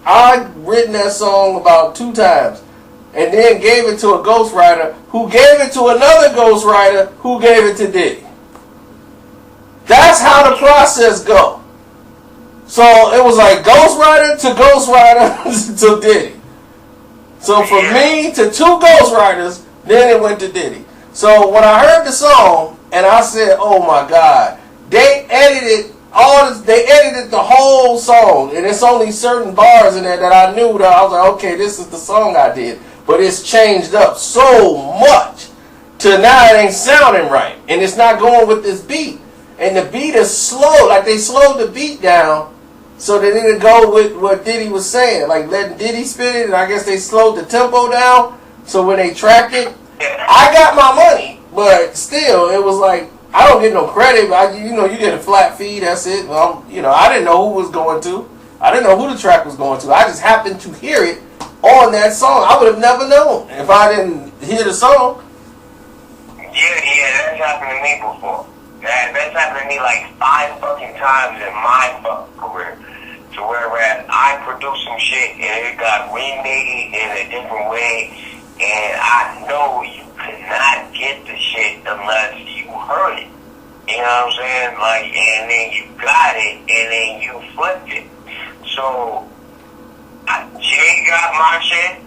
I've written that song about 2 times. And then gave it to a ghostwriter who gave it to another ghostwriter who gave it to Diddy. That's how the process go. So it was like ghostwriter to Diddy. So from me to 2 ghostwriters, then it went to Diddy. So when I heard the song and I said, "Oh my God," they edited the whole song, and it's only certain bars in there that I knew that I was like, "Okay, this is the song I did." but it's changed up so much to now it ain't sounding right, and it's not going with this beat. And the beat is slow, like they slowed the beat down so that it'd go with what Diddy was saying, like letting Diddy spit it, and I guess they slowed the tempo down so when they tracked it, I got my money, but still, it was like, I don't get no credit, but you get a flat fee, that's it. I didn't know who was going to. I didn't know who the track was going to. I just happened to hear it on that song. I would have never known if I didn't hear the song. Yeah, that's happened to me before. That's happened to me like 5 fucking times in my fucking career. To whereas I produced some shit and it got remade in a different way, and I know you could not get the shit unless you heard it. You know what I'm saying? Like, and then you got it, and then you flipped it. So, Jay got my shit.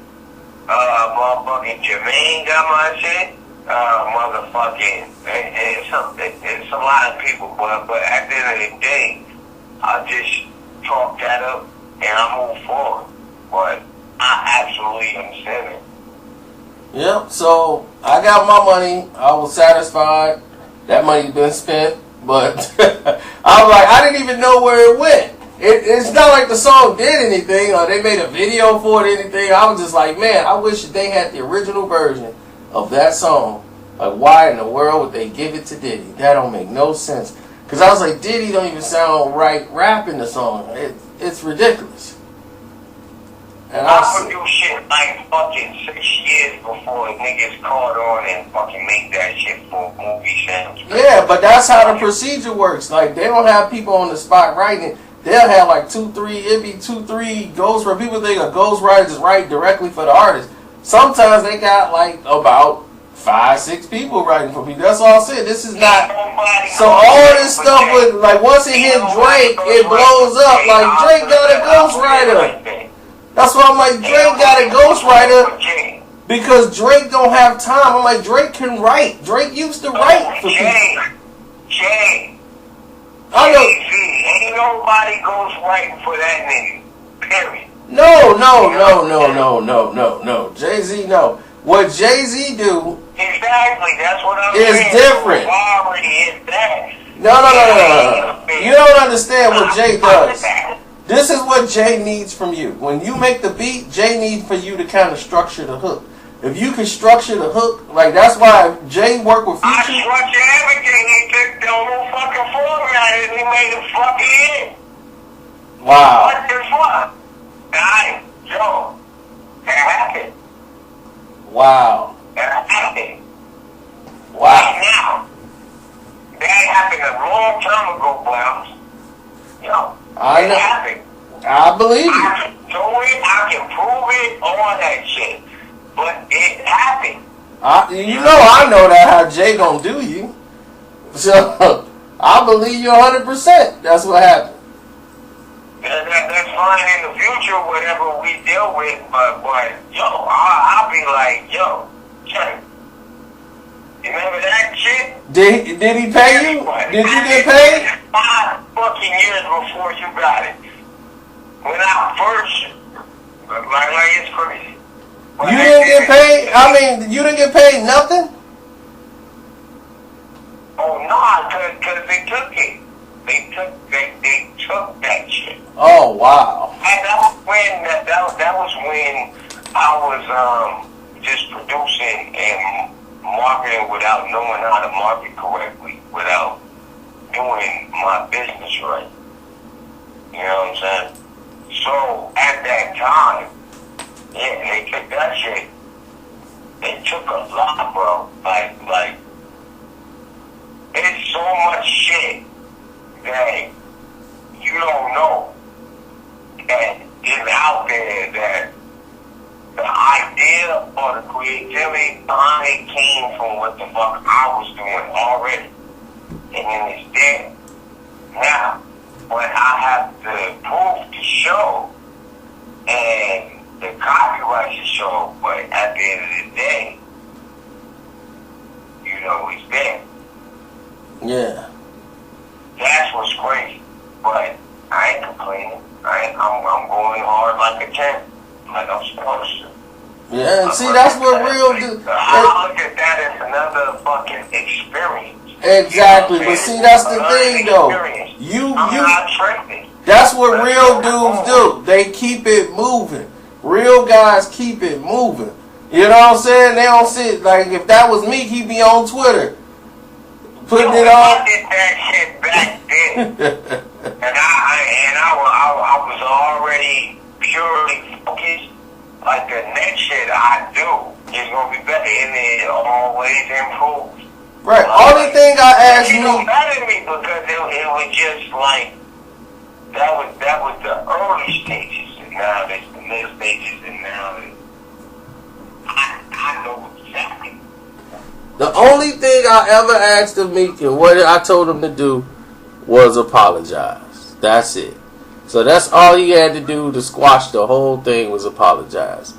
Motherfucking Jermaine got my shit. Motherfucking, it's a lot of people, but at the end of the day, I just chalk that up and I move forward. But I absolutely understand it. Yep, so I got my money. I was satisfied. That money's been spent, but I was like, I didn't even know where it went. It's not like the song did anything or they made a video for it or anything. I was just like, man, I wish they had the original version of that song. Like, why in the world would they give it to Diddy? That don't make no sense. Because I was like, Diddy don't even sound right rapping the song. It's ridiculous. And I would do shit like fucking 6 years before niggas caught on and fucking make that shit for movie sounds. Yeah, but that's how the procedure works. Like, they don't have people on the spot writing it. They'll have like 2-3 ghostwriters. People think a ghostwriter just write directly for the artist. Sometimes they got like about 5-6 people writing for people. That's all I'm saying. This is not. So all this stuff with, like, once it hit Drake, it blows up. Like, Drake got a ghostwriter. That's why I'm like, Drake got a ghostwriter because Drake don't have time. I'm like, Drake can write. Drake used to write for people. I know. Ain't nobody ghostwriting for that nigga. Period. No. Jay-Z, no. What Jay-Z do exactly, that's what I'm is saying. different. Already is that. No. You don't understand what Jay does. This is what Jay needs from you. When you make the beat, Jay needs for you to kind of structure the hook. If you can structure the hook, like, that's why Jay worked with Future. I structured everything. He took the whole fucking format and he made it fucking in. Wow. What the fuck? Yo, that happened. Wow. That happened. Wow. Right now. That happened a long time ago, Browns. Yo, I know. Happened. I believe you. I can do it. I can prove it. All that shit. But it happened. I know that how Jay gonna do you. So I believe you 100%. That's what happened. That's fine in the future, whatever we deal with. But yo, I'll be like, yo, Jay, you remember that shit? Did he pay you? Did you get paid? 5 fucking years before you got it. When I first, like it's crazy. You didn't get paid? I mean, you didn't get paid nothing? Oh, no, because they took it. They took that shit. Oh, wow. And that was when I was just producing and marketing without knowing how to market correctly, without doing my business right. You know what I'm saying? So at that time, yeah, they took that shit. They took a lot, bro. Like, it's so much shit that you don't know that is out there, that the idea or the creativity behind it came from what the fuck I was doing already. And then it's there. Now, when I have to prove to show and the copyright to show, but at the end of the day, you know, it's there. Yeah. That's what's crazy. But I ain't complaining. I'm going hard like a 10, like I'm supposed to. Yeah, and see, that's what real do. I look at that as another fucking experience. Exactly, but see, that's the thing though. I'm not tripping. That's what real dudes do. They keep it moving. Real guys keep it moving. You know what I'm saying? They don't sit like if that was me, he'd be on Twitter putting it on. I did that shit back then, and I was already purely focused. Like the next shit I do is gonna be better, and it always improves. Right. Only thing I asked you me. don't matter to me because it was just like that was the early stages, and now it's the middle stages, and now I know exactly. The only thing I ever asked of Meek and what I told him to do was apologize. That's it. So that's all he had to do to squash the whole thing was apologize.